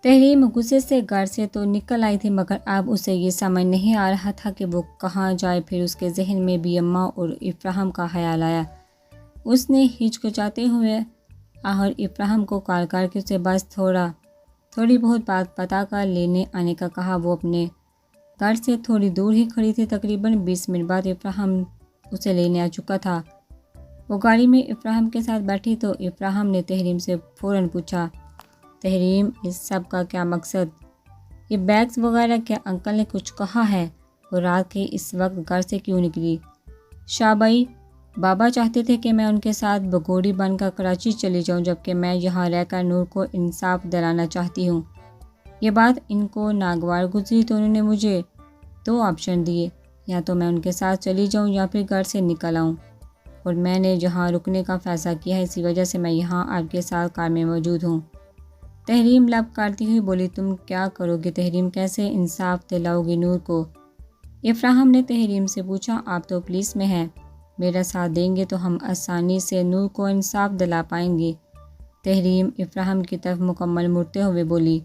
تحریم غصے سے گھر سے تو نکل آئی تھی، مگر اب اسے یہ سمجھ نہیں آ رہا تھا کہ وہ کہاں جائے۔ پھر اس کے ذہن میں بھی اماں اور افراہم کا خیال آیا۔ اس نے ہچکچاتے ہوئے آخر افراہم کو کال کر کے اسے بس تھوڑی بہت بات پتا کر لینے آنے کا کہا۔ وہ اپنے گھر سے تھوڑی دور ہی کھڑی تھی۔ تقریباً 20 منٹ بعد افراہم اسے لینے آ چکا تھا۔ وہ گاڑی میں افراہم کے ساتھ بیٹھی تو افراہم نے تحریم سے فوراً پوچھا، تحریم اس سب کا کیا مقصد؟ یہ بیگز وغیرہ کیا انکل نے کچھ کہا ہے؟ وہ رات کے اس وقت گھر سے کیوں نکلی؟ شابائی، بابا چاہتے تھے کہ میں ان کے ساتھ بگوڑی بن کر کراچی چلی جاؤں، جبکہ میں یہاں رہ کر نور کو انصاف دلانا چاہتی ہوں۔ یہ بات ان کو ناگوار گزری تو انہوں نے مجھے 2 آپشن دیے، یا تو میں ان کے ساتھ چلی جاؤں یا پھر گھر سے نکل آؤں، اور میں نے جہاں رکنے کا فیصلہ کیا ہے اسی وجہ سے میں یہاں آپ کے ساتھ کار میں موجود ہوں۔ تحریم لب کاٹتی ہوئی بولی، تم کیا کرو گے تحریم؟ کیسے انصاف دلاؤ گی نور کو؟ افراہم نے تحریم سے پوچھا، آپ تو پولیس میں ہیں، میرا ساتھ دیں گے تو ہم آسانی سے نور کو انصاف دلا پائیں گے۔ تحریم افراہم کی طرف مکمل مڑتے ہوئے بولی،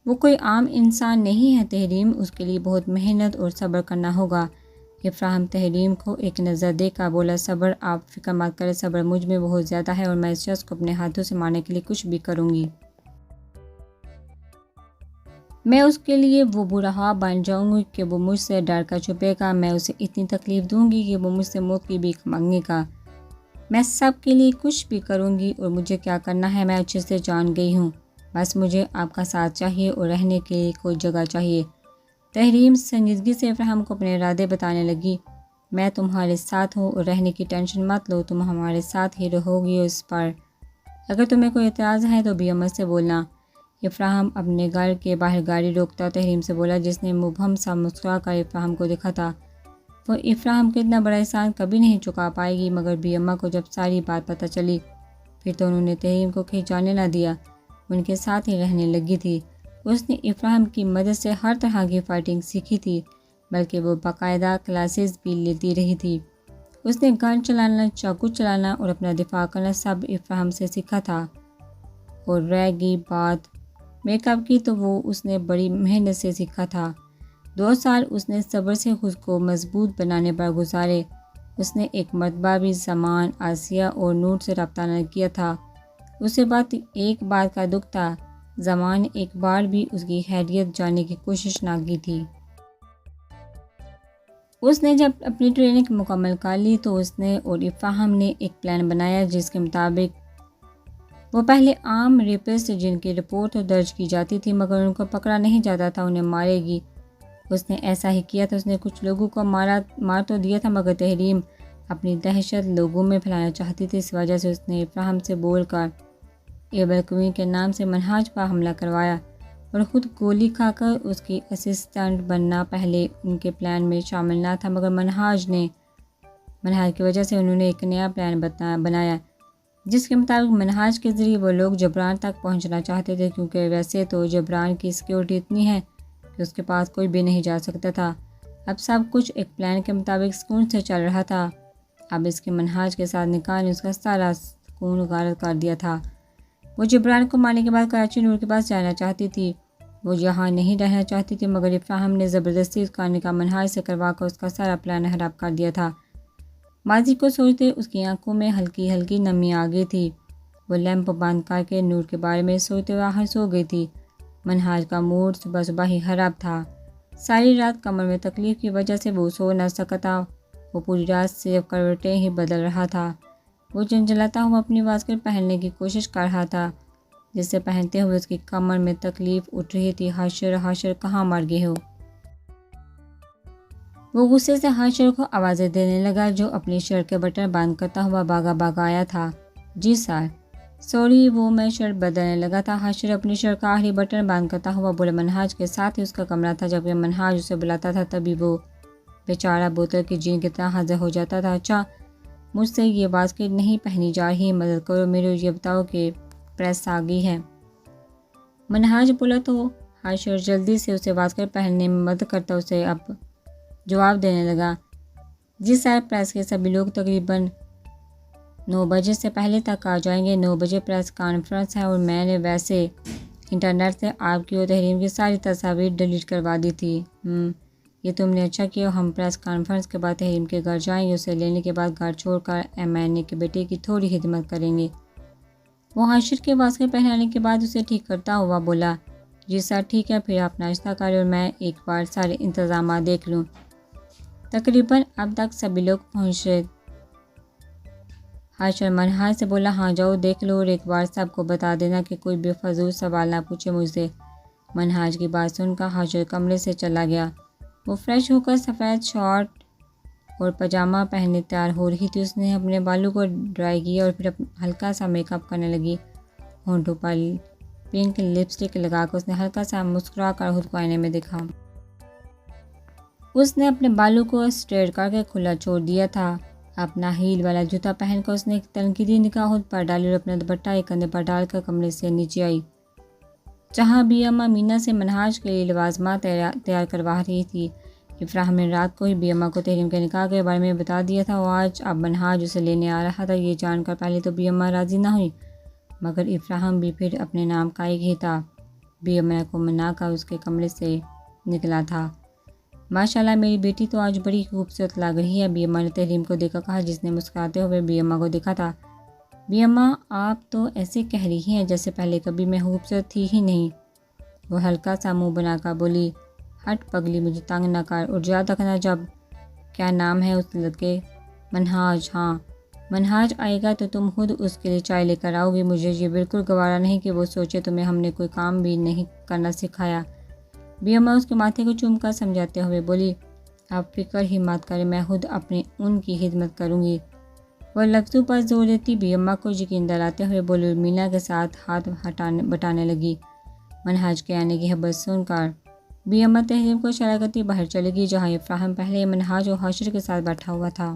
وہ کوئی عام انسان نہیں ہے تحریم، اس کے لیے بہت محنت اور صبر کرنا ہوگا۔ افراہم تحریم کو ایک نظر دے کر بولا، صبر؟ آپ فکر مت کریں، صبر مجھ میں بہت زیادہ ہے اور میں اس شخص کو اپنے ہاتھوں سے مارنے کے لیے کچھ بھی کروں گی۔ میں اس کے لیے وہ برا بن جاؤں گی کہ وہ مجھ سے ڈر کر چھپے گا، میں اسے اتنی تکلیف دوں گی کہ وہ مجھ سے موت کی بھیک مانگے گا۔ میں سب کے لیے کچھ بھی کروں گی، اور مجھے کیا کرنا ہے میں اچھے سے جان گئی ہوں، بس مجھے آپ کا ساتھ چاہیے اور رہنے کے لیے کوئی جگہ چاہیے۔ تحریم سنجیدگی سے افراہم کو اپنے ارادے بتانے لگی، میں تمہارے ساتھ ہوں اور رہنے کی ٹینشن مت لو، تم ہمارے ساتھ ہی رہو گی، اور اس پر اگر تمہیں کوئی اعتراض ہے تو بھی امر سے بولنا۔ افراہم اپنے گھر کے باہر گاڑی روکتا تحریم سے بولا، جس نے مبہم سا مسکرا کر افراہم کو دیکھا تھا، وہ افراہم کا اتنا بڑا احسان کبھی نہیں چکا پائے گی۔ مگر بھی اماں کو جب ساری بات پتہ چلی پھر تو انہوں نے تحریم کو کہیں جانے نہ دیا، ان کے ساتھ ہی رہنے لگی تھی۔ اس نے افراہم کی مدد سے ہر طرح کی فائٹنگ سیکھی تھی، بلکہ وہ باقاعدہ کلاسز بھی لیتی رہی تھی۔ اس نے گن چلانا، چاقو چلانا اور اپنا دفاع کرنا سب افراہم سے سیکھا تھا۔ اور رہ گئی بات میک اپ کی تو وہ اس نے بڑی محنت سے سیکھا تھا۔ 2 سال اس نے صبر سے خود کو مضبوط بنانے پر گزارے۔ اس نے ایک مرتبہ بھی زمان، آسیہ اور نور سے رابطہ نہ کیا تھا۔ اسے بات ایک بات کا دکھ تھا، زمان ایک بار بھی اس کی خیریت جاننے کی کوشش نہ کی تھی۔ اس نے جب اپنی ٹریننگ مکمل کر لی تو اس نے اور افراہم نے ایک پلان بنایا جس کے مطابق وہ پہلے عام ریپسٹ جن کی رپورٹ درج کی جاتی تھی مگر ان کو پکڑا نہیں جاتا تھا انہیں مارے گی۔ اس نے ایسا ہی کیا تھا، اس نے کچھ لوگوں کو مار تو دیا تھا مگر تحریم اپنی دہشت لوگوں میں پھیلانا چاہتی تھی، اس وجہ سے اس نے افراہم سے بول کر ایبل کوئن کے نام سے منہاج پر حملہ کروایا اور خود گولی کھا کر اس کی اسسٹنٹ بننا پہلے ان کے پلان میں شامل نہ تھا، مگر منہاج کی وجہ سے انہوں نے ایک نیا پلان بنایا جس کے مطابق منہاج کے ذریعے وہ لوگ جبران تک پہنچنا چاہتے تھے، کیونکہ ویسے تو جبران کی سیکیورٹی اتنی ہے کہ اس کے پاس کوئی بھی نہیں جا سکتا تھا۔ اب سب کچھ ایک پلان کے مطابق سکون سے چل رہا تھا۔ اب اس کے منہاج کے ساتھ نکاح نے اس کا سارا سکون غارت کر دیا تھا۔ وہ جبران کو مارنے کے بعد کراچی نور کے پاس جانا چاہتی تھی، وہ یہاں نہیں رہنا چاہتی تھی، مگر افراہم نے زبردستی اس کا نکاح منہاج سے کروا کر اس کا سارا پلان خراب کر دیا تھا۔ ماضی کو سوچتے اس کی آنکھوں میں ہلکی ہلکی نمی آ گئی تھی۔ وہ لیمپ بند کر کے نور کے بارے میں سوچتے ہوئے آخر سو گئی تھی۔ منہاج کا موڈ صبح ہی خراب تھا۔ ساری رات کمر میں تکلیف کی وجہ سے وہ سو نہ سکتا، وہ پوری رات صرف کروٹیں ہی بدل رہا تھا۔ وہ جھنجھلاتا ہوا اپنی واسکٹ پہننے کی کوشش کر رہا تھا جسے پہنتے ہوئے اس کی کمر میں تکلیف اٹھ رہی تھی۔ حاشر کہاں مر گئے ہو؟ وہ غصے سے حاشر کو آوازیں دینے لگا جو اپنی شرٹ کے بٹن بند کرتا ہوا بھاگا آیا تھا۔ جی سر، سوری، وہ میں شرٹ بدلنے لگا تھا۔ حاشر اپنی شرٹ کا آخری بٹن بند کرتا ہوا بولا۔ منہاج کے ساتھ ہی اس کا کمرہ تھا، جب کہ منہاج اسے بلاتا تھا تبھی وہ بیچارہ بوتل کی جین کی طرح حاضر ہو جاتا تھا۔ اچھا، مجھ سے یہ واسکٹ نہیں پہنی جا رہی، مدد کرو، میرے یہ بتاؤ کہ پریس آ گئی ہے؟ منہاج بولا تو حاشر جلدی سے اسے واسکٹ پہننے میں مدد کرتا اسے اب جواب دینے لگا۔ جی سر، پریس کے سبھی لوگ تقریباً 9 بجے سے پہلے تک آ جائیں گے۔ 9 بجے پریس کانفرنس ہے اور میں نے ویسے انٹرنیٹ سے آپ کی اور تحریم کی ساری تصاویر ڈیلیٹ کروا دی تھی۔ یہ تم نے اچھا کیا۔ ہم پریس کانفرنس کے بعد تحریم کے گھر جائیں گے، اسے لینے کے بعد گھر چھوڑ کر ایمانے کے بیٹے کی تھوڑی خدمت کریں گے۔ وہ حاشر کے واسطے پہنانے کے بعد اسے ٹھیک کرتا ہوا بولا، جی سر ٹھیک ہے، پھر آپ ناشتہ کریں اور میں ایک بار سارے انتظامات دیکھ لوں۔ تقریباً اب تک سبھی لوگ پہنچ رہے۔ حاشر منہاج سے بولا، ہاں جاؤ دیکھ لو اور ایک بار سب کو بتا دینا کہ کوئی بے فضول سوال نہ پوچھے مجھ سے۔ منہاج کی بات سن کر حاشر کمرے سے چلا گیا۔ وہ فریش ہو کر سفید شارٹ اور پاجامہ پہنے تیار ہو رہی تھی۔ اس نے اپنے بالوں کو ڈرائی کیا اور پھر ہلکا سا میک اپ کرنے لگی۔ ہونٹوں پر پنک لپسٹک لگا کر اس نے ہلکا سا مسکرا کر خود کو آئینے میں دیکھا۔ اس نے اپنے بالوں کو اسٹریٹ کر کے کھلا چھوڑ دیا تھا۔ اپنا ہیل والا جوتا پہن کر اس نے ایک تنقیدی نگاہ خود پر ڈالی اور اپنا دوپٹہ ایک کندھے پر ڈال کر کمرے سے نیچے آئی، جہاں بی اما مینا سے منہاج کے لیے لوازمات تیار کروا رہی تھی۔ افراحم نے رات کو ہی بی اما کو تحریم کے نکاح کے بارے میں بتا دیا تھا اور آج اب منہاج اسے لینے آ رہا تھا۔ یہ جان کر پہلے تو بی اما راضی نہ ہوئی، مگر افراحم بھی پھر اپنے نام کا ایک ہی تھا۔ بی اما کو منا کر اس کے کمرے سے نکلا تھا۔ ماشاءاللہ میری بیٹی تو آج بڑی خوبصورت لگ رہی ہے، بی اما نے تحریم کو دیکھ کر کہا، جس نے مسکراتے ہوئے بی اما کو دیکھا تھا۔ بی اما آپ تو ایسے کہہ رہی ہیں جیسے پہلے کبھی میں خوبصورت تھی ہی نہیں۔ وہ ہلکا سا منہ بنا کر بولی، ہٹ پگلی مجھے تنگ نہ کر، اور یاد رکھنا جب کیا نام ہے اس لڑکے؟ منہاج۔ ہاں منہاج آئے گا تو تم خود اس کے لیے چائے لے کر آؤ گی۔ مجھے یہ بالکل گوارا نہیں کہ وہ سوچے تمہیں ہم نے کوئی کام بھی نہیں کرنا سکھایا۔ بی اما اس کے ماتھے کو چوم کر سمجھاتے ہوئے بولی، آپ فکر ہی مت کریں، میں خود اپنے ان کی خدمت کروں گی۔ وہ لفظوں پر زور دیتی بی اما کو یقین دلاتے ہوئے بولی اور مینا کے ساتھ ہاتھ بٹانے لگی۔ منہاج کے آنے کی خبر سن کر بی اما تحریم کو اشارہ کرتی باہر چلے گی، جہاں افراحم پہلے منہاج اور حاشر کے ساتھ بیٹھا ہوا تھا۔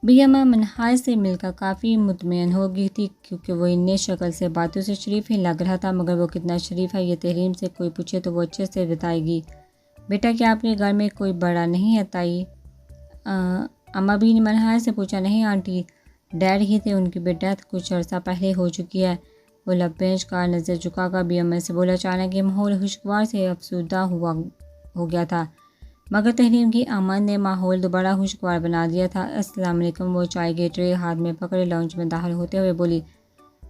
بی اما منہاج سے مل کر کافی مطمئن ہو گئی تھی، کیونکہ وہ اتنے شکل سے باتوں سے شریف ہی لگ رہا تھا، مگر وہ کتنا شریف ہے یہ تحریم سے کوئی پوچھے تو وہ اچھے سے بتائے گی۔ بیٹا کیا آپ کے گھر میں کوئی بڑا نہیں ہے تائی؟ اما بھی نے منہاج سے پوچھا۔ نہیں آنٹی، ڈیڈ ہی تھے، ان کی بھی ڈیتھ کچھ عرصہ پہلے ہو چکی ہے۔ وہ لب پینچ کر نظر جھکا کر بی اما سے بولا، اچانک یہ ماحول خوشگوار سے افسردہ ہو گیا تھا، مگر تحریم کی آمد نے ماحول دوبارہ خوشگوار بنا دیا تھا۔ السلام علیکم۔ وہ چائے کی ٹرے ہاتھ میں پکڑے لاؤنج میں داخل ہوتے ہوئے بولی۔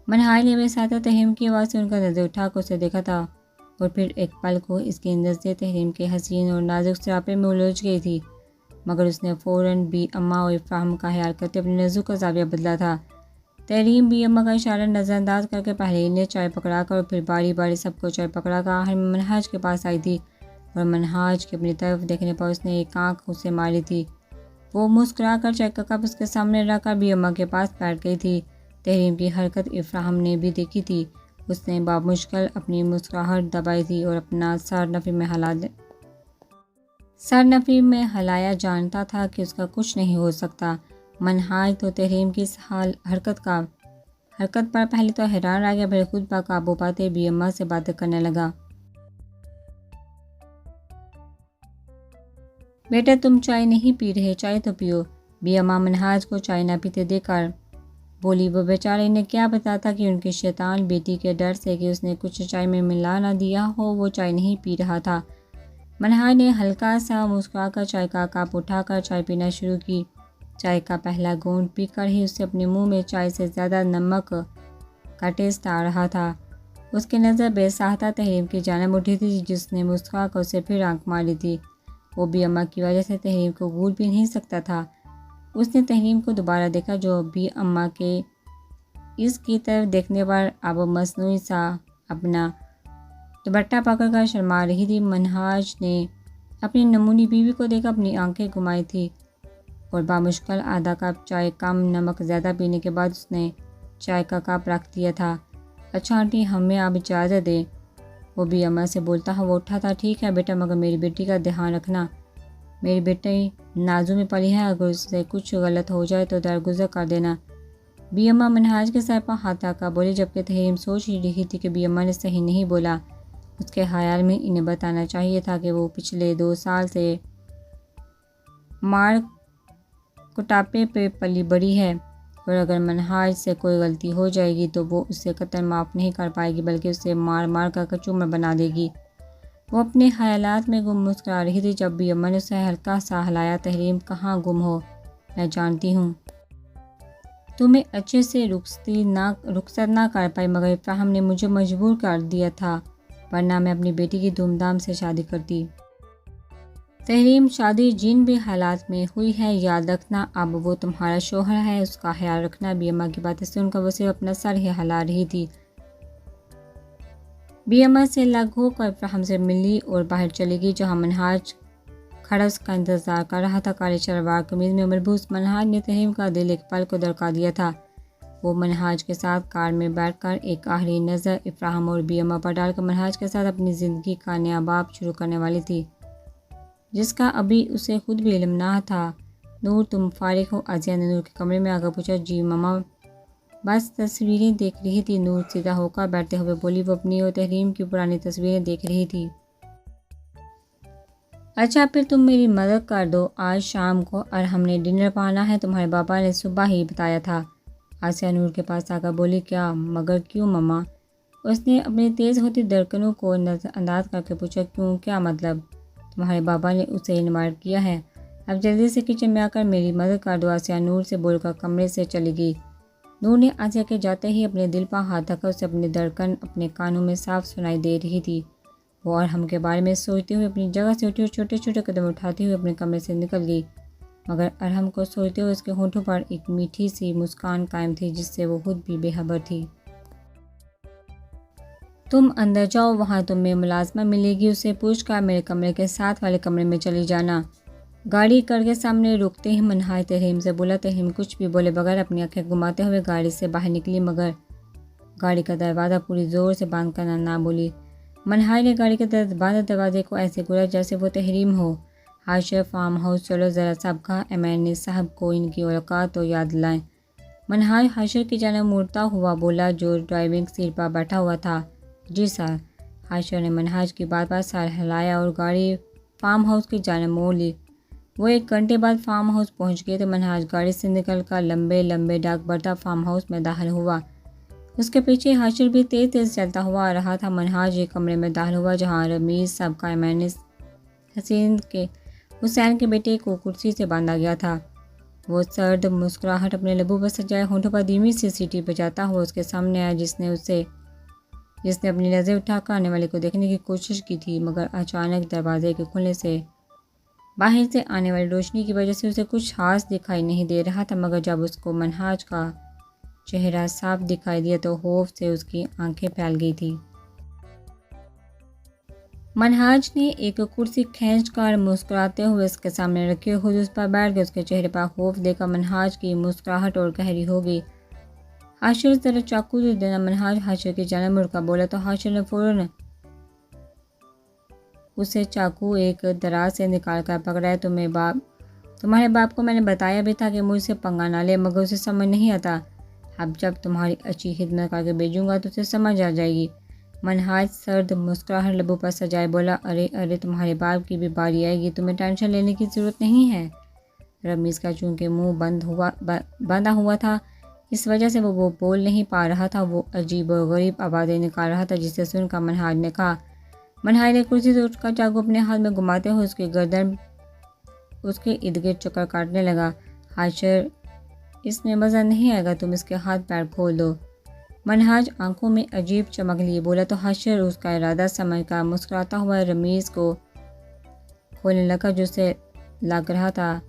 منہاج نے میرے ساتھ تحریم کی آواز سے ان کا نظر اٹھا کر اسے دیکھا تھا، اور پھر ایک پل کو اس کی نظریں تحریم کے حسین اور نازک سراپے میں الجھ گئی تھی، مگر اس نے فوراً بی اما اور افراحم کا خیال کرتے اپنی نظروں کا زاویہ بدلا تھا۔ تحریم بی اما کا اشارہ نظر انداز کر کے پہلے انہیں چائے پکڑا کر اور پھر باری باری سب کو چائے پکڑا کر آخر میں منہاج کے پاس آئی تھی، اور منہاج کی اپنی طرف دیکھنے پر اس نے ایک آنکھ اسے ماری تھی۔ وہ مسکرا کر چائے کا کپ اس کے سامنے رکھ کر بی اما کے پاس بیٹھ گئی تھی۔ تحریم کی حرکت افراحم نے بھی دیکھی تھی۔ اس نے بامشکل اپنی مسکراہٹ دبائی تھی اور اپنا سر نفی میں ہلایا، جانتا تھا کہ اس کا کچھ نہیں ہو سکتا۔ منہاج تو تحریم کی اس حرکت پر پہلے تو حیران رہ گیا، پھر خود پر قابو پاتے بی اما سے باتیں کرنے لگا۔ بیٹا تم چائے نہیں پی رہے، چائے تو پیو۔ بی اما منہاج کو چائے نہ پیتے دیکھ کر بولی۔ وہ بیچارے انہیں کیا بتا تھا کہ ان کی شیطان بیٹی کے ڈر سے کہ اس نے کچھ چائے میں ملا نہ دیا ہو، وہ چائے نہیں پی رہا تھا۔ منہاج نے ہلکا سا مسکرا کر چائے کا کپ اٹھا کر چائے پینا شروع کی۔ چائے کا پہلا گھونٹ پی کر ہی اسے اپنے منہ میں چائے سے زیادہ نمک کا ٹیسٹ آ رہا تھا۔ اس کی نظر بے ساختہ تحریم کی جانب اٹھی تھی، جس نے مسکرا کر اسے پھر آنکھ ماری تھی۔ وہ بی اما کی وجہ سے تحریم کو بھول بھی نہیں سکتا تھا۔ اس نے تحریم کو دوبارہ دیکھا، جو بی اما کے اس کی طرف دیکھنے پر اب مصنوعی سا اپنا دوپٹہ پکڑ کر شرما رہی تھی۔ منہاج نے اپنی نمونی بیوی کو دیکھ اپنی آنکھیں گھمائی تھی، اور بامشکل آدھا کپ چائے کم نمک زیادہ پینے کے بعد اس نے چائے کا کپ رکھ دیا تھا۔ اچھا آنٹی، ہمیں اب اجازت دیں، وہ بی اما سے بولتا ہوا اٹھا تھا۔ ٹھیک ہے بیٹا، مگر میری بیٹی کا دھیان رکھنا، میری بیٹی نازوں میں پلی ہے، اگر اس سے کچھ غلط ہو جائے تو درگزر کر دینا۔ بی اما منہاج کے سر پر ہاتھ رکھ کر بولی، جبکہ تحریم سوچ ہی رہی تھی کہ بی اما نے صحیح نہیں بولا۔ اس کے خیال میں انہیں بتانا چاہیے تھا کہ وہ پچھلے 2 سال سے مار کٹاپے پہ پلی بڑی ہے۔ اور اگر منہاج سے کوئی غلطی ہو جائے گی تو وہ اسے قطعاً معاف نہیں کر پائے گی بلکہ اسے مار مار کر کچومر بنا دے گی۔ وہ اپنے خیالات میں گم مسکرا رہی تھی جب بھی اماں نے اسے ہلکا سا ہلایا۔ تحریم کہاں گم ہو، میں جانتی ہوں تمہیں اچھے سے رخصت نہ کر پائی مگر ابراہیم نے مجھے مجبور کر دیا تھا ورنہ میں اپنی بیٹی کی دھوم دھام سے شادی کرتی۔ تحریم شادی جن بھی حالات میں ہوئی ہے یاد رکھنا اب وہ تمہارا شوہر ہے، اس کا خیال رکھنا۔ بی اماں کی باتیں سن کر وہ صرف اپنا سر ہی ہلا رہی تھی۔ بی اماں سے الگ ہو کر ابراہیم سے ملی اور باہر چلی گئی جہاں منہاج کھڑا اس کا انتظار کر رہا تھا۔ کالے شلوار قمیض میں ملبوس منہاج نے تحریم کا دل ایک پل کو دھڑکا دیا تھا۔ وہ منہاج کے ساتھ کار میں بیٹھ کر ایک آخری نظر ابراہیم اور بی اماں پر ڈال کر منہاج کے ساتھ اپنی زندگی کا نیا باب شروع کرنے والی تھی جس کا ابھی اسے خود بھی علم نہ تھا۔ نور تم فارغ ہو؟ عاصیہ نے نور کے کمرے میں آ کر پوچھا۔ جی ماما، بس تصویریں دیکھ رہی تھی، نور سیدھا ہو کر بیٹھتے ہوئے بولی۔ وہ اپنی اور تحریم کی پرانی تصویریں دیکھ رہی تھی۔ اچھا پھر تم میری مدد کر دو، آج شام کو ارحم نے ڈنر پر آنا ہے، تمہارے بابا نے صبح ہی بتایا تھا۔ عاصیہ نور کے پاس آ کر بولی۔ کیا مگر کیوں ماما؟ اس نے اپنی تیز ہوتی دھڑکنوں کو نظر انداز کر کے پوچھا۔ کیوں؟ کیا مطلب؟ تمہارے بابا نے اسے انوائٹ کیا ہے، اب جلدی سے کچن میں آ کر میری مدد کر دو، عاصیہ نور سے بول کر کمرے سے چلی گئی۔ نور نے عاصیہ کے جاتے ہی اپنے دل پر ہاتھ رکھا، اسے اپنی دھڑکن اپنے کانوں میں صاف سنائی دے رہی تھی۔ وہ ارحم کے بارے میں سوچتے ہوئے اپنی جگہ سے اٹھی اور چھوٹے چھوٹے قدم اٹھاتے ہوئے اپنے کمرے سے نکل گئی مگر ارحم کو سوچتے ہوئے اس کے ہونٹوں پر ایک میٹھی سی مسکان قائم تھی جس سے وہ خود بھی بے خبر تھی۔ تم اندر جاؤ، وہاں تمہیں ملازمہ ملے گی، اسے پوچھ کر میرے کمرے کے ساتھ والے کمرے میں چلی جانا۔ گاڑی کر کے سامنے روکتے ہی منہاج تحریم سے بولا۔ تحریم کچھ بھی بولے بغیر اپنی آنکھیں گھماتے ہوئے گاڑی سے باہر نکلی مگر گاڑی کا دروازہ پوری زور سے بند کرنا نہ بولی۔ منہاج نے گاڑی کے بند دروازے کو ایسے گھولا جیسے وہ تحریم ہو۔ حاشر فارم ہاؤس چلو ذرا سب کا ایم صاحب کو ان کی اوقات تو یاد دلائیں۔ منہاج حاشر کی جانب مڑتا ہوا بولا جو ڈرائیونگ سیٹ پر بیٹھا ہوا تھا۔ جی سر۔ حاشر نے منہاج کی بات پر سر ہلایا اور گاڑی فارم ہاؤس کی جانب موڑ لی۔ وہ 1 گھنٹے بعد فارم ہاؤس پہنچ گئے تو منہاج گاڑی سے نکل کر لمبے لمبے ڈاک برتا فارم ہاؤس میں داخل ہوا۔ اس کے پیچھے حاشر بھی تیز تیز چلتا ہوا آ رہا تھا۔ منہاج ایک کمرے میں داخل ہوا جہاں رمیز سابقہ ایم حسین کے بیٹے کو کرسی سے باندھا گیا تھا۔ وہ سرد مسکراہٹ اپنے لبوں پر سجائے ہونٹوں پر دھیمی سی سیٹی بجاتا ہوا اس کے سامنے آیا جس نے اپنی نظر اٹھا کر آنے والے کو دیکھنے کی کوشش کی تھی مگر اچانک دروازے کے کھلنے سے باہر سے آنے والی روشنی کی وجہ سے اسے کچھ خاص دکھائی نہیں دے رہا تھا مگر جب اس کو منہاج کا چہرہ صاف دکھائی دیا تو خوف سے اس کی آنکھیں پھیل گئی تھی۔ منہاج نے ایک کرسی کھینچ کر مسکراتے ہوئے اس کے سامنے رکھی اور خود اس پر بیٹھ گئے۔ اس کے چہرے پر خوف دیکھ کر منہاج کی مسکراہٹ اور گہری ہو گئی۔ حاشر ذرا چاقو دے دینا، منہاج حاشر کی جانب مڑ کر بولا تو حاشر نے فوراً اسے چاقو ایک دراز سے نکال کر پکڑایا۔ تمہارے باپ کو میں نے بتایا بھی تھا کہ مجھ سے پنگا نہ لے مگر اسے سمجھ نہیں آتا، اب جب تمہاری اچھی خدمت کر کے بھیجوں گا تو اسے سمجھ آ جائے گی۔ منہاج سرد مسکراہٹ لبوں پر سجائے بولا۔ ارے تمہارے باپ کی بھی باری آئے گی، تمہیں ٹینشن لینے کی ضرورت نہیں ہے۔ رمیز کا چونکہ منہ بندھا ہوا تھا اس وجہ سے وہ بول نہیں پا رہا تھا، وہ عجیب و غریب آوازیں نکال رہا تھا جسے سن کر منہاج نے کہا۔ منہاج نے کرسی سے اٹھ کر چاقو اپنے ہاتھ میں گھماتے ہوئے اس کی گردن اس کے ارد گرد چکر کاٹنے لگا۔ حاشر اس میں مزہ نہیں آئے گا، تم اس کے ہاتھ پیر کھول دو۔ منہاج آنکھوں میں عجیب چمک لیے بولا تو حاشر اس کا ارادہ سمجھ کر مسکراتا ہوا رمیز کو کھولنے لگا جو اسے لگ رہا تھا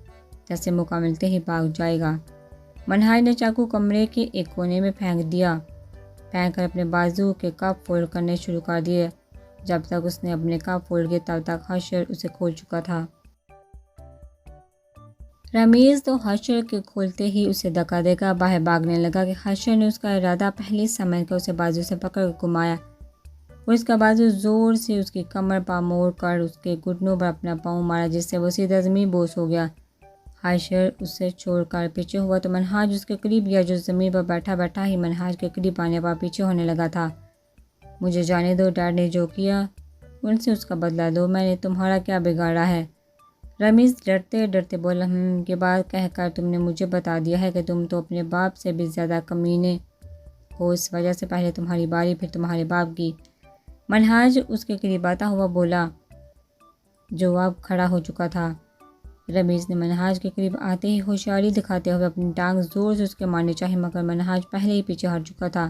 جیسے موقع ملتے ہی بھاگ جائے گا۔ منہاج نے چاقو کمرے کے ایک کونے میں پھینک کر اپنے بازو کے کپ فولڈ کرنے شروع کر دیے۔ جب تک اس نے اپنے کپ فولڈ کیے تب تک حاشر اسے کھول چکا تھا۔ رمیز تو حاشر کے کھولتے ہی اسے دھکا دے کر باہر بھاگنے لگا کہ حاشر نے اس کا ارادہ پہلے سمجھ کر اسے بازو سے پکڑ کر گھمایا اور اس کا بازو زور سے اس کی کمر پر موڑ کر اس کے گھٹنوں پر اپنا پاؤں مارا جس سے وہ سیدھا زمین بوس ہو گیا۔ حاشر اسے چھوڑ کر پیچھے ہوا تو منہاج اس کے قریب گیا جو زمین پر بیٹھا ہی منہاج کے قریب آنے پر پیچھے ہونے لگا تھا۔ مجھے جانے دو، ڈیڈ نے جو کیا ان سے اس کا بدلہ دو، میں نے تمہارا کیا بگاڑا ہے؟ رمیز ڈرتے ڈرتے بولا، کے بعد کہہ کر تم نے مجھے بتا دیا ہے کہ تم تو اپنے باپ سے بھی زیادہ کمینے ہو، اس وجہ سے پہلے تمہاری باری پھر تمہارے باپ کی۔ منہاج اس کے قریب آتا ہوا بولا جو اب کھڑا ہو چکا تھا۔ رمیز نے منہاج کے قریب آتے ہی ہوشیاری دکھاتے ہوئے اپنی ٹانگ زور سے اس کے مارنے چاہی، مگر منہاج پہلے ہی پیچھے ہٹ چکا تھا۔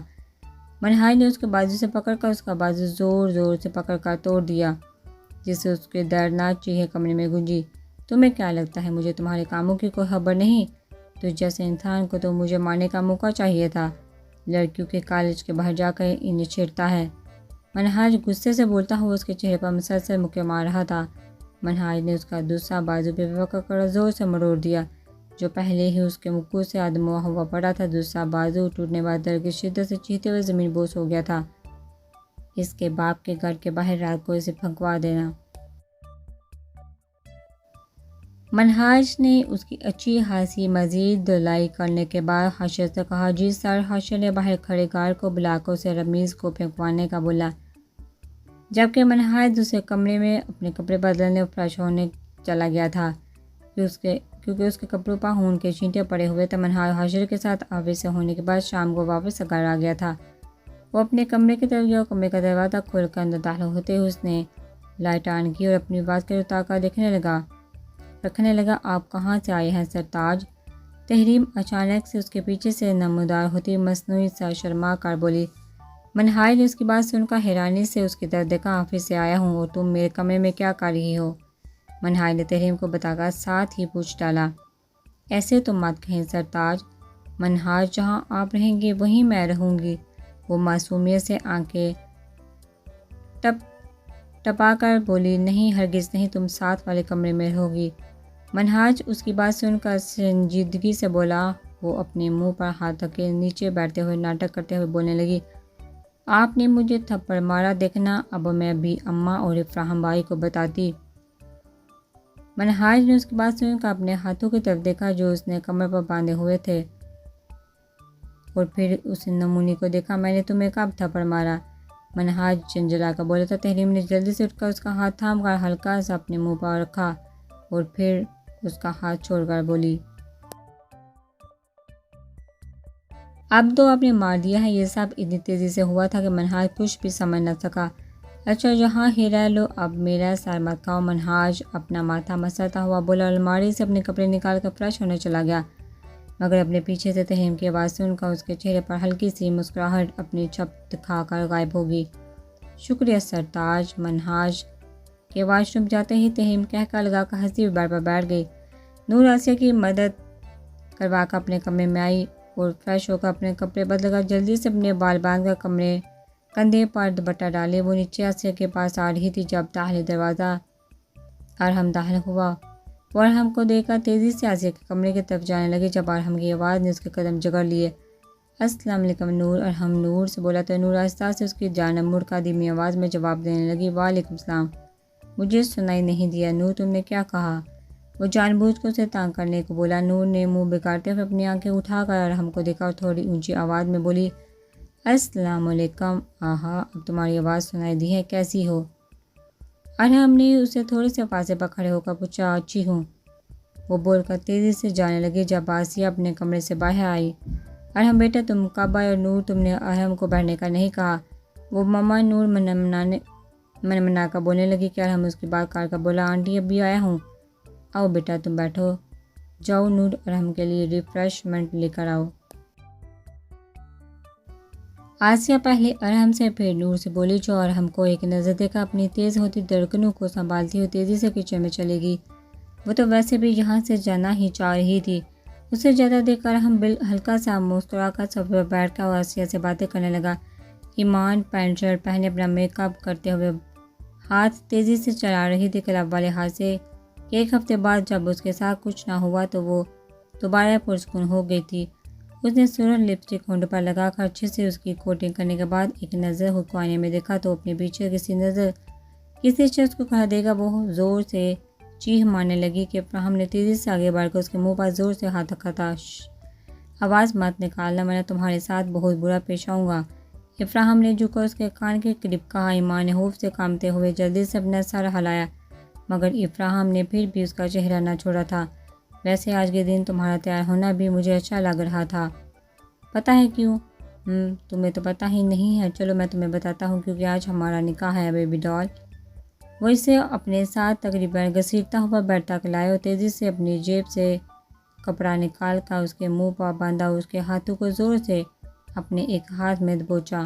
منہاج نے اس کے بازو سے پکڑ کر اس کا بازو زور زور سے پکڑ کر توڑ دیا، جس سے اس کے دردناک چیخیں کمرے میں گونجی۔ تمہیں کیا لگتا ہے مجھے تمہارے کاموں کی کوئی خبر نہیں؟ تجھ جیسے انسان کو تو مجھے مارنے کا موقع چاہیے تھا، لڑکیوں کے کالج کے باہر جا کر انہیں چھیڑتا ہے۔ منہاج غصے سے بولتا ہوا اس کے چہرے پر مسلسل مکے مار رہا تھا۔ منہاج نے اس کا دوسرا بازو بھی پکڑ کر زور سے مروڑ دیا، جو پہلے ہی اس کے مکو سے آدموا ہوا پڑا تھا۔ دوسرا بازو ٹوٹنے بعد درد کی شدت سے چیختے ہوئے زمین بوس ہو گیا تھا۔ اس کے باپ کے گھر کے باہر رات کو اسے پھنکوا دینا۔ منہاج نے اس کی اچھی خاصی مزید دلائی کرنے کے بعد حشر سے کہا، جی سر۔ حشر نے باہر کھڑے گارڈ کو بلا کر اسے رمیز کو پھینکوانے کا بولا، جبکہ منہاج دوسرے کمرے میں اپنے کپڑے بدلنے اور فریش ہونے چلا گیا تھا، کیونکہ اس کے کپڑوں پر خون کے چھینٹے پڑے ہوئے تھے۔ منہاج حشر کے ساتھ آفس سے ہونے کے بعد شام کو واپس گھر آ گیا تھا۔ وہ اپنے کمرے کی طرف گیا اور کمرے کا دروازہ کھول کر اندر داخل ہوتے ہوئے اس نے لائٹ آن کی اور اپنی بات کے اتار کر رکھنے لگا، آپ کہاں سے آئے ہیں سرتاج؟ تحریم اچانک سے اس کے پیچھے سے نمودار ہوتی مصنوعی سا شرما کر بولی۔ منہاج نے اس کی بات سن کر حیرانی سے اس کی طرف دیکھا، آفس سے آیا ہوں، اور تم میرے کمرے میں کیا کر رہی ہو؟ منہاج نے تحریم کو بتا کر ساتھ ہی پوچھ ڈالا، ایسے تو مت کہیں سرتاج۔ منہاج، جہاں آپ رہیں گے وہیں میں رہوں گی۔ وہ معصومیت سے آنکھیں ٹپا کر بولی، نہیں ہرگز نہیں، تم ساتھ والے کمرے میں رہو گی۔ منہاج اس کی بات سن کر سنجیدگی سے بولا۔ وہ اپنے منہ پر ہاتھ رکھے نیچے بیٹھتے ہوئے ناٹک کرتے ہوئے بولنے لگی، آپ نے مجھے تھپڑ مارا، دیکھنا اب میں بھی اماں اور افراہم بھائی کو بتاتی۔ منہاج نے اس کی بات سن کر اپنے ہاتھوں کی طرف دیکھا جو اس نے کمر پر باندھے ہوئے تھے، اور پھر اس نمونے کو دیکھا، میں نے تمہیں کب تھپڑ مارا؟ منہاج جھنجھلا کر بولا تھا۔ تحریم نے جلدی سے اٹھ کر اس کا ہاتھ تھام کر ہلکا سا اپنے منہ پر رکھا اور پھر اس کا ہاتھ چھوڑ کر بولی، اب تو آپ نے مار دیا ہے۔ یہ سب اتنی تیزی سے ہوا تھا کہ منہاج کچھ بھی سمجھ نہ سکا۔ اچھا جہاں ہی رہ لو، اب میرا سر مت کھاؤ۔ منہاج اپنا ماتھا مسلتا ہوا بولا، الماری سے اپنے کپڑے نکال کر فریش ہونے چلا گیا، مگر اپنے پیچھے سے تحریم کی آواز سن کر اس کے چہرے پر ہلکی سی مسکراہٹ اپنی چھپ دکھا کر غائب ہوگی۔ شکریہ سرتاج۔ منہاج کے واش روم جاتے ہی تحریم کہہ کر لگا کر ہنسی بیڈ پر بیٹھ گئی۔ نور آسیہ کی مدد کروا کر اپنے کمرے میں آئی اور فریش ہو کر اپنے کپڑے بدل کر جلدی سے اپنے بال باندھ کر کندھے پر دوپٹہ ڈالے وہ نیچے آسیہ کے پاس آ رہی تھی جب دروازہ ارحم داخل ہوا۔ وہ ارحم کو دیکھ کر تیزی سے آسیہ کے کمرے کی طرف جانے لگی جب ارحم کی آواز نے اس کے قدم جگڑ لیے۔ السلام علیکم نور۔ ارحم نور سے بولا تو نور آہستہ سے اس کی جانب مڑ کر دھیمی آواز میں جواب دینے لگی، وعلیکم السلام۔ مجھے سنائی نہیں دیا نور، تم نے کیا کہا؟ وہ جان بوجھ کر اسے تانگ کرنے کو بولا۔ نور نے منہ بگاڑتے ہوئے اپنی آنکھیں اٹھا کر ارحم کو دیکھا اور تھوڑی اونچی آواز میں بولی، السلام علیکم۔ آہا، اب تمہاری آواز سنائی دی ہے، کیسی ہو؟ ارحم نے اسے تھوڑے سے فاصلے پر کھڑے ہو کر پوچھا، اچھی ہوں، وہ بول کر تیزی سے جانے لگی جب آسیہ اپنے کمرے سے باہر آئی۔ ارحم بیٹا تم کب آئے؟ اور نور تم نے ارحم کو بیٹھنے کا نہیں کہا؟ وہ ماما نور منا کر بولنے لگی کہ ارحم اس کی بات کاٹ کر بولا، آنٹی ابھی آیا ہوں۔ آؤ بیٹا تم بیٹھو، جاؤ نور ارحم کے لیے ریفریشمنٹ لے کر آؤ۔ آسیہ پہلے ارحم سے پھر نور سے بولی جو ارحم کو ایک نظر دے کر اپنی تیز ہوتی دھڑکنوں کو سنبھالتی ہوئی تیزی سے کچن میں چلے گی۔ وہ تو ویسے بھی یہاں سے جانا ہی چاہ رہی تھی۔ اسے جاتا دیکھ کر ارحم ہلکا سا مسکرا کر صوفے پر بیٹھ کر آسیہ سے باتیں کرنے لگا۔ ایمان پینٹ شرٹ پہنے اپنا میک اپ کرتے ہوئے ہاتھ تیزی سے چلا رہی تھی کلب والے ہاتھ سے۔ ایک ہفتے بعد جب اس کے ساتھ کچھ نہ ہوا تو وہ دوبارہ پرسکون ہو گئی تھی۔ اس نے سرخ لپسٹک ہونٹ پر لگا کر اچھے سے اس کی کوٹنگ کرنے کے بعد ایک نظر خود کو آئینے میں دیکھا تو اپنے پیچھے کسی شخص کو کھڑا دیکھا وہ زور سے چیخ مارنے لگی کہ افراہم نے تیزی سے آگے بڑھ کر اس کے منہ پر زور سے ہاتھ رکھا تھا، آواز مت نکالنا ورنہ تمہارے ساتھ بہت برا پیش آؤں گا۔ افراہم نے جھک کر اس کے کان کے قریب کہا۔ ایمان نے خوف سے کانپتے ہوئے جلدی سے اپنا سر ہلایا مگر افراہم نے پھر بھی اس کا چہرہ نہ چھوڑا تھا۔ ویسے آج کے دن تمہارا تیار ہونا بھی مجھے اچھا لگ رہا تھا۔ پتہ ہے کیوں؟ تمہیں تو پتہ ہی نہیں ہے۔ چلو میں تمہیں بتاتا ہوں، کیونکہ آج ہمارا نکاح ہے بیبی ڈال۔ وہ اسے اپنے ساتھ تقریباً گھسیٹتا ہوا بیڈ تک لائے اور تیزی سے اپنی جیب سے کپڑا نکال کر اس کے منہ پر باندھا اور اس کے ہاتھوں کو زور سے اپنے ایک ہاتھ میں دبوچا۔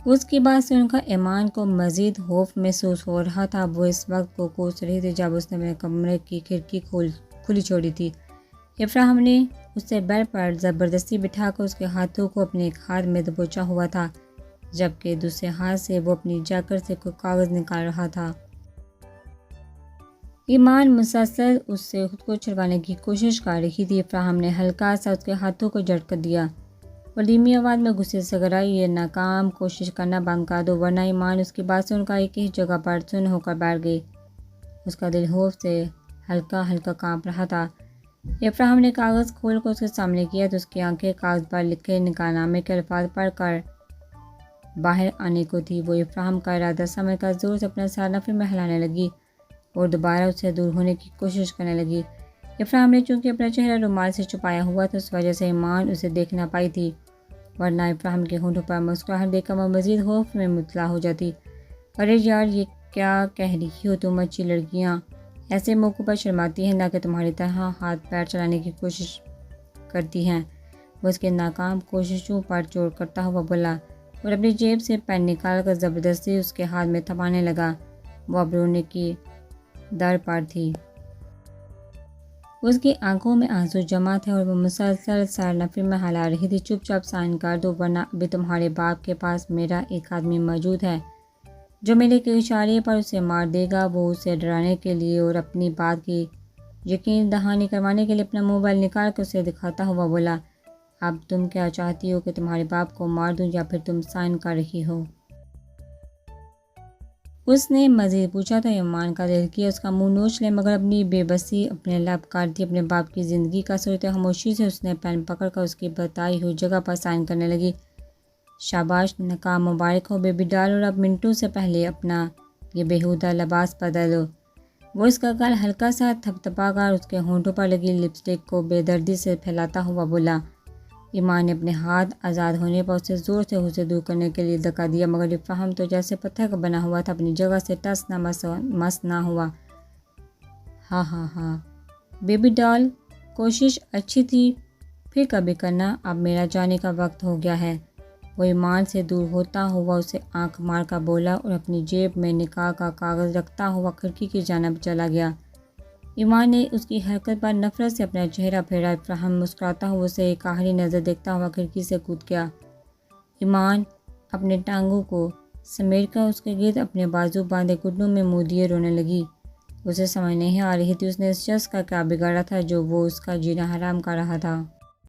اس کی بات سن کر ایمان کو مزید خوف محسوس ہو رہا تھا۔ وہ اس وقت کو کوس رہی تھی جب اس نے اپنے کمرے کی کھڑکی کھلی چھوڑی تھی۔ افراہم نے اسے بیڈ پر زبردستی بٹھا کر اس کے ہاتھوں کو اپنے ایک ہاتھ میں دبوچا ہوا تھا، جبکہ دوسرے ہاتھ سے وہ اپنی جیکٹ سے کوئی کاغذ نکال رہا تھا۔ ایمان مسلسل اس سے خود کو چھڑوانے کی کوشش کر رہی تھی۔ افراہم نے ہلکا سا اس کے ہاتھوں کو جھٹکا دیا اور دھیمی آواز میں غصے سے گرائی، یہ ناکام کوشش کرنا بند کر دو ورنہ۔ ایمان اس کی بات سن کر ایک ہی جگہ پر سن ہو کر بیٹھ گئی۔ اس کا دل خوف سے ہلکا ہلکا کانپ رہا تھا۔ افراہم نے کاغذ کھول کر اس کے سامنے کیا تو اس کی آنکھیں کاغذ پر لکھے نکاح نامے کے الفاظ پڑھ کر باہر آنے کو تھی۔ وہ افراہم کا ارادہ سمجھ کر زور سے اپنا سر نفی میں ہلانے لگی اور دوبارہ اس سے دور ہونے کی کوشش کرنے لگی۔ افراہم نے چونکہ اپنا چہرہ رومال سے چھپایا ہوا تھا، اس وجہ سے ایمان اسے دیکھ نہ پائی تھی، ورنہ افراہم کے ہونٹوں پر مسکراہٹ دیکھ کر وہ مزید خوف میں مبتلا ہو جاتی۔ ارے یار، یہ کیا کہہ رہی ہو تم؟ اچھی لڑکیاں ایسے موقعوں پر شرماتی ہیں، نہ کہ تمہاری طرح ہاتھ پیر چلانے کی کوشش کرتی ہیں۔ وہ اس کے ناکام کوششوں پر چور کرتا ہوا بولا اور اپنی جیب سے پین نکال کر زبردستی اس کے ہاتھ میں تھمانے لگا۔ وہ اب رونے کی در پر تھی۔ اس کی آنکھوں میں آنسو جمع تھے اور وہ مسلسل سر نفی میں ہلا رہی تھی۔ چپ چاپ سائن کر دو ورنہ ابھی تمہارے باپ کے پاس میرا ایک آدمی موجود ہے جو میرے کے اشارے پر اسے مار دے گا۔ وہ اسے ڈرانے کے لیے اور اپنی بات کی یقین دہانی کروانے کے لیے اپنا موبائل نکال کر اسے دکھاتا ہوا بولا، اب تم کیا چاہتی ہو کہ تمہارے باپ کو مار دوں یا پھر تم سائن کر رہی ہو؟ اس نے مزید پوچھا تو ایمان کا دل کیا اس کا منہ نوچ لے، مگر اپنی بے بسی اپنے لب کرتی اپنے باپ کی زندگی کا سوچتے خاموشی سے اس نے پین پکڑ کر اس کی بتائی ہوئی جگہ پر سائن کرنے لگی۔ شاباش، نکاح مبارک ہو بیبی ڈال، اور اب منٹوں سے پہلے اپنا یہ بیہودہ لباس بدلو۔ وہ اس کا گال ہلکا سا تھپتھپا کر اس کے ہونٹوں پر لگی لپسٹک کو بے دردی سے پھیلاتا ہوا بولا۔ ایمان نے اپنے ہاتھ آزاد ہونے پر اسے زور سے اسے دور کرنے کے لیے دھکا دیا، مگر افراہم تو جیسے پتھر کا بنا ہوا تھا، اپنی جگہ سے ٹس نہ مس نہ ہوا۔ ہاں بیبی ڈال، کوشش اچھی تھی، پھر کبھی کرنا، اب میرا جانے کا وقت ہو گیا ہے۔ وہ ایمان سے دور ہوتا ہوا اسے آنکھ مار کر بولا اور اپنی جیب میں نکاح کا کاغذ رکھتا ہوا کھڑکی کی جانب چلا گیا۔ ایمان نے اس کی حرکت پر نفرت سے اپنا چہرہ پھیرا۔ افراہم مسکراتا ہوا اسے ایک آخری نظر دیکھتا ہوا کھڑکی سے کود گیا۔ ایمان اپنے ٹانگوں کو سمیٹ کر اس کے گرد اپنے بازو باندھے گھٹنوں میں منہ دیے رونے لگی۔ اسے سمجھ نہیں آ رہی تھی اس نے اس شخص کا کیا بگاڑا تھا جو وہ اس کا جینا حرام کر رہا تھا۔